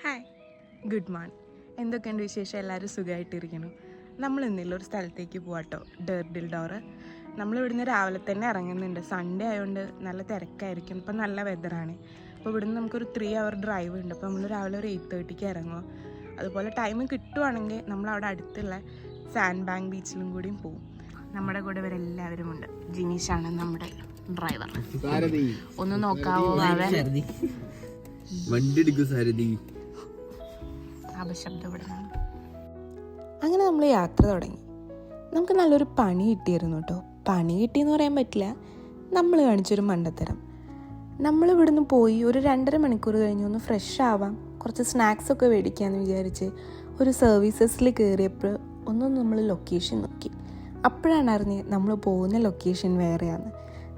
Hi, good morning. എന്തൊക്കെയുണ്ട് വിശേഷം? എല്ലാവരും സുഖമായിട്ടിരിക്കുന്നു. നമ്മൾ ഇന്നില്ല ഒരു സ്ഥലത്തേക്ക് പോവാട്ടോ, ഡേർഡിൽ ഡോറ്. നമ്മളിവിടുന്ന് രാവിലെ തന്നെ ഇറങ്ങുന്നുണ്ട്. സൺഡേ ആയതുകൊണ്ട് നല്ല തിരക്കായിരിക്കും. ഇപ്പം നല്ല വെതറാണ്. അപ്പോൾ ഇവിടുന്ന് നമുക്കൊരു 3 hour ഡ്രൈവ് ഉണ്ട്. അപ്പോൾ നമ്മൾ രാവിലെ ഒരു 8:30 ഇറങ്ങുക. അതുപോലെ ടൈം കിട്ടുവാണെങ്കിൽ നമ്മളവിടെ അടുത്തുള്ള സാൻഡ് ബാങ്ക് ബീച്ചിലും കൂടിയും പോകും. നമ്മുടെ കൂടെ ഇവരെല്ലാവരും ഉണ്ട്. ജിനീഷാണ് നമ്മുടെ ഡ്രൈവർ. ഒന്ന് നോക്കാവോ? അങ്ങനെ നമ്മൾ യാത്ര തുടങ്ങി. നമുക്ക് നല്ലൊരു പണി കിട്ടിയിരുന്നു കേട്ടോ. പണി കിട്ടിയെന്ന് പറയാൻ പറ്റില്ല, നമ്മൾ കാണിച്ചൊരു മണ്ടത്തരം. നമ്മളിവിടുന്ന് പോയി ഒരു 2.5 മണിക്കൂർ കഴിഞ്ഞ് ഒന്ന് ഫ്രഷ് ആവാം, കുറച്ച് സ്നാക്സൊക്കെ മേടിക്കാമെന്ന് വിചാരിച്ച് ഒരു സർവീസസിൽ കയറിയപ്പോൾ നമ്മൾ ലൊക്കേഷൻ നോക്കി. അപ്പോഴാണ് അറിഞ്ഞത് നമ്മൾ പോകുന്ന ലൊക്കേഷൻ വേറെയാണ്.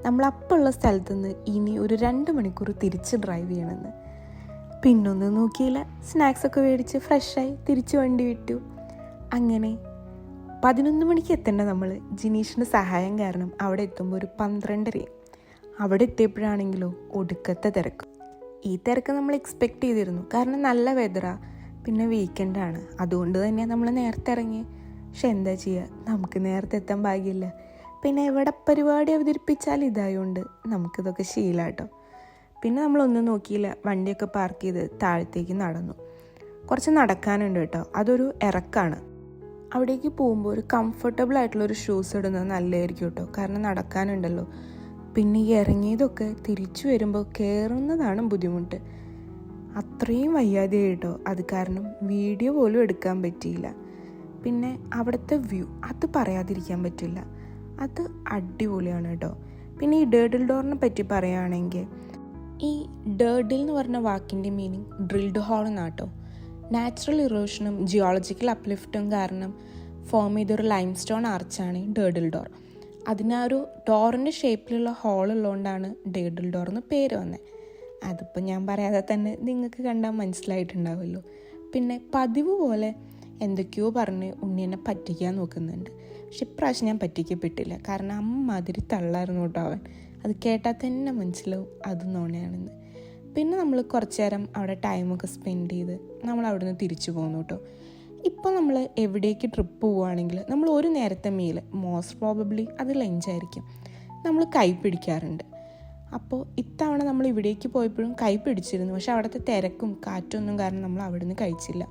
നമ്മളപ്പോഴുള്ള സ്ഥലത്ത് നിന്ന് ഇനി ഒരു 2 മണിക്കൂർ തിരിച്ച് ഡ്രൈവ് ചെയ്യണമെന്ന്. പിന്നൊന്നും നോക്കിയില്ല, സ്നാക്സൊക്കെ മേടിച്ച് ഫ്രഷായി തിരിച്ച് വണ്ടി വിട്ടു. അങ്ങനെ 11 മണിക്ക് എത്തേണ്ട നമ്മൾ ജിനീഷിൻ്റെ സഹായം കാരണം അവിടെ എത്തുമ്പോൾ ഒരു 12:30. അവിടെ എത്തിയപ്പോഴാണെങ്കിലോ ഒടുക്കത്തെ തിരക്ക്. ഈ തിരക്ക് നമ്മൾ എക്സ്പെക്റ്റ് ചെയ്തിരുന്നു, കാരണം നല്ല വെതറാണ്, പിന്നെ വീക്കെൻഡാണ്. അതുകൊണ്ട് തന്നെ നമ്മൾ നേരത്തെ ഇറങ്ങി. പക്ഷെ എന്താ ചെയ്യുക, നമുക്ക് നേരത്തെ എത്താൻ ഭാഗ്യമില്ല. പിന്നെ എവിടെ പരിപാടി അവതരിപ്പിച്ചാൽ ഇതായതുകൊണ്ട് നമുക്കിതൊക്കെ ശീലമാട്ടോ. പിന്നെ നമ്മളൊന്നും നോക്കിയില്ല, വണ്ടിയൊക്കെ പാർക്ക് ചെയ്ത് താഴത്തേക്ക് നടന്നു. കുറച്ച് നടക്കാനുണ്ട് കേട്ടോ, അതൊരു ഇറക്കാണ്. അവിടേക്ക് പോകുമ്പോൾ ഒരു കംഫർട്ടബിൾ ആയിട്ടുള്ളൊരു ഷൂസ് ഇടുന്നത് നല്ലതായിരിക്കും കേട്ടോ, കാരണം നടക്കാനുണ്ടല്ലോ. പിന്നെ ഈ ഇറങ്ങിയതൊക്കെ തിരിച്ചു വരുമ്പോൾ കയറുന്നതാണ് ബുദ്ധിമുട്ട്. അത്രയും വയ്യാതെ കേട്ടോ, അത് കാരണം വീഡിയോ പോലും എടുക്കാൻ പറ്റിയില്ല. പിന്നെ അവിടുത്തെ വ്യൂ അത് പറയാതിരിക്കാൻ പറ്റില്ല, അത് അടിപൊളിയാണ് കേട്ടോ. പിന്നെ ഈ ഡേർഡിൽ ഡോറിനെ പറ്റി പറയുകയാണെങ്കിൽ, ഈ ഡേർഡിൽ എന്ന് പറഞ്ഞ വാക്കിൻ്റെ മീനിങ് ഡ്രിൽഡ് ഹോൾ എന്നാട്ടോ. നാച്ചുറൽ ഇറോഷനും ജിയോളജിക്കൽ അപ്ലിഫ്റ്റും കാരണം ഫോം ചെയ്തൊരു ലൈം സ്റ്റോൺ ആർച്ചാണ് ഈ ഡേർഡിൽ ഡോർ. അതിന് ഒരു ഡോറിൻ്റെ ഷേപ്പിലുള്ള ഹോൾ ഉള്ളതുകൊണ്ടാണ് ഡേർഡിൽ ഡോർ എന്ന് പേര് വന്നത്. അതിപ്പോൾ ഞാൻ പറയാതെ തന്നെ നിങ്ങൾക്ക് കണ്ടാൽ മനസ്സിലായിട്ടുണ്ടാവുമല്ലോ. പിന്നെ പതിവ് പോലെ എന്തൊക്കെയോ പറഞ്ഞ് ഉണ്ണി എന്നെ പറ്റിക്കാൻ നോക്കുന്നുണ്ട്. പക്ഷെ ഇപ്രാവശ്യം ഞാൻ പറ്റിക്കപ്പെട്ടില്ല, കാരണം അമ്മാതിരി തള്ളായിരുന്നു കേട്ടോ അവൻ. അത് കേട്ടാൽ തന്നെ മനസ്സിലാവും അത് നോണയാണെന്ന്. പിന്നെ നമ്മൾ കുറച്ച് നേരം അവിടെ ടൈമൊക്കെ സ്പെൻഡ് ചെയ്ത് നമ്മൾ അവിടെ നിന്ന് തിരിച്ചു പോകുന്നു കേട്ടോ. ഇപ്പോൾ നമ്മൾ എവിടേക്ക് ട്രിപ്പ് പോവുകയാണെങ്കിൽ നമ്മൾ ഒരു നേരത്തെ മീൽ മോസ്റ്റ് പ്രോബബ്ലി അത് ലഞ്ചായിരിക്കും. നമ്മൾ കൈ പിടിക്കാറുണ്ട്. അപ്പോൾ ഇത്തവണ നമ്മൾ ഇവിടേക്ക് പോയപ്പോഴും കൈ പിടിച്ചിരുന്നു, പക്ഷെ അവിടുത്തെ തിരക്കും കാറ്റൊന്നും കാരണം നമ്മൾ അവിടെ നിന്ന് കഴിച്ചില്ല.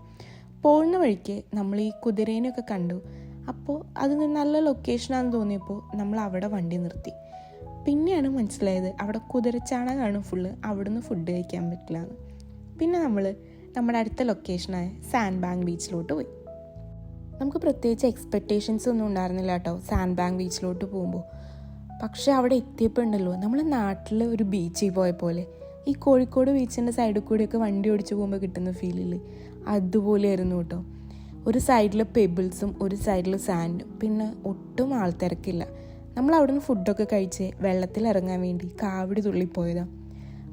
പോകുന്ന വഴിക്ക് നമ്മൾ ഈ കുതിരേനെയൊക്കെ കണ്ടു. അപ്പോൾ അത് നല്ല ലൊക്കേഷനാണെന്ന് തോന്നിയപ്പോൾ നമ്മൾ അവിടെ വണ്ടി നിർത്തി. പിന്നെയാണ് മനസ്സിലായത് അവിടെ കുതിരച്ചാണകമാണ് ഫുള്ള്, അവിടുന്ന് ഫുഡ് കഴിക്കാൻ പറ്റില്ല എന്ന്. പിന്നെ നമ്മൾ നമ്മുടെ അടുത്ത ലൊക്കേഷനായ സാൻഡ് ബാങ്ക് ബീച്ചിലോട്ട് പോയി. നമുക്ക് പ്രത്യേകിച്ച് എക്സ്പെക്റ്റേഷൻസ് ഒന്നും ഉണ്ടായിരുന്നില്ല കേട്ടോ സാൻഡ് ബാങ്ക് ബീച്ചിലോട്ട് പോകുമ്പോൾ. പക്ഷെ അവിടെ എത്തിയപ്പോൾ ഉണ്ടല്ലോ, നമ്മൾ നാട്ടിൽ ഒരു ബീച്ചിൽ പോയ പോലെ ഈ കോഴിക്കോട് ബീച്ചിൻ്റെ സൈഡിൽ കൂടിയൊക്കെ വണ്ടി ഓടിച്ച് പോകുമ്പോൾ കിട്ടുന്ന ഫീലില്ലേ, അതുപോലെയായിരുന്നു കേട്ടോ. ഒരു സൈഡിൽ പെബിൾസും ഒരു സൈഡിൽ സാൻഡും, പിന്നെ ഒട്ടും ആൾത്തിരക്കില്ല. നമ്മൾ അവിടുന്ന് ഫുഡൊക്കെ കഴിച്ച് വെള്ളത്തിലിറങ്ങാൻ വേണ്ടി കാവടി തുള്ളിപ്പോയതാണ്.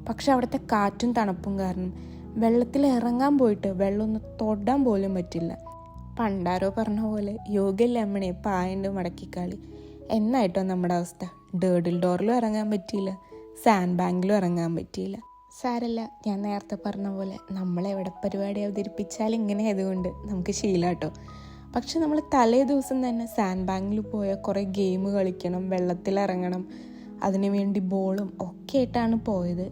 പക്ഷെ അവിടുത്തെ കാറ്റും തണുപ്പും കാരണം വെള്ളത്തിൽ ഇറങ്ങാൻ പോയിട്ട് വെള്ളം ഒന്ന് തൊടാൻ പോലും പറ്റില്ല. പണ്ടാരോ പറഞ്ഞ പോലെ യോഗയിലെ അമ്മണെ പായണ്ട് മടക്കിക്കാളി എന്നായിട്ടോ നമ്മുടെ അവസ്ഥ. ഡേർഡിൽ ഡോറിലും ഇറങ്ങാൻ പറ്റിയില്ല, സാൻഡ് ബാങ്കിലും ഇറങ്ങാൻ പറ്റിയില്ല. സാരല്ല, ഞാൻ നേരത്തെ പറഞ്ഞ പോലെ നമ്മളെവിടെ പരിപാടി അവതരിപ്പിച്ചാൽ ഇങ്ങനെ ആയതുകൊണ്ട് നമുക്ക് ശീലമാട്ടോ. പക്ഷെ നമ്മൾ തലേ ദിവസം തന്നെ സാൻഡ് ബാങ്കിൽ പോയാൽ കുറേ ഗെയിം കളിക്കണം, വെള്ളത്തിലിറങ്ങണം, അതിനു വേണ്ടി ബോളും ഒക്കെ ആയിട്ടാണ് പോയത്.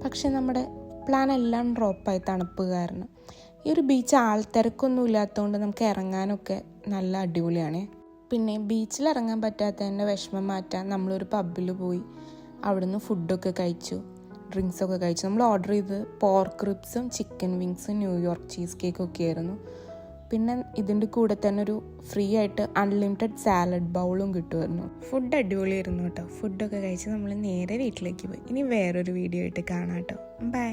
പക്ഷെ നമ്മുടെ പ്ലാൻ എല്ലാം ഡ്രോപ്പായി തണുപ്പ് കാരണം. ഈ ഒരു ബീച്ച് ആൾത്തിരക്കൊന്നും ഇല്ലാത്തതുകൊണ്ട് നമുക്ക് ഇറങ്ങാനൊക്കെ നല്ല അടിപൊളിയാണ്. പിന്നെ ബീച്ചിലിറങ്ങാൻ പറ്റാത്തതിൻ്റെ വിഷമം മാറ്റാൻ നമ്മളൊരു പബ്ബിൽ പോയി അവിടുന്ന് ഫുഡൊക്കെ കഴിച്ചു, ഡ്രിങ്ക്സൊക്കെ കഴിച്ചു. നമ്മൾ ഓർഡർ ചെയ്ത് പോർക്ക് റിബ്സും ചിക്കൻ വിങ്സും ന്യൂയോർക്ക് ചീസ് കേക്കൊക്കെ ആയിരുന്നു. പിന്നെ ഇതിൻ്റെ കൂടെ തന്നെ ഒരു ഫ്രീ ആയിട്ട് അൺലിമിറ്റഡ് സാലഡ് ബൗളും കിട്ടുമായിരുന്നു. ഫുഡ് അടിപൊളിയായിരുന്നു കേട്ടോ. ഫുഡൊക്കെ കഴിച്ച് നമ്മൾ നേരെ വീട്ടിലേക്ക് പോയി. ഇനി വേറൊരു വീഡിയോ ആയിട്ട് കാണാം കേട്ടോ. ബൈ.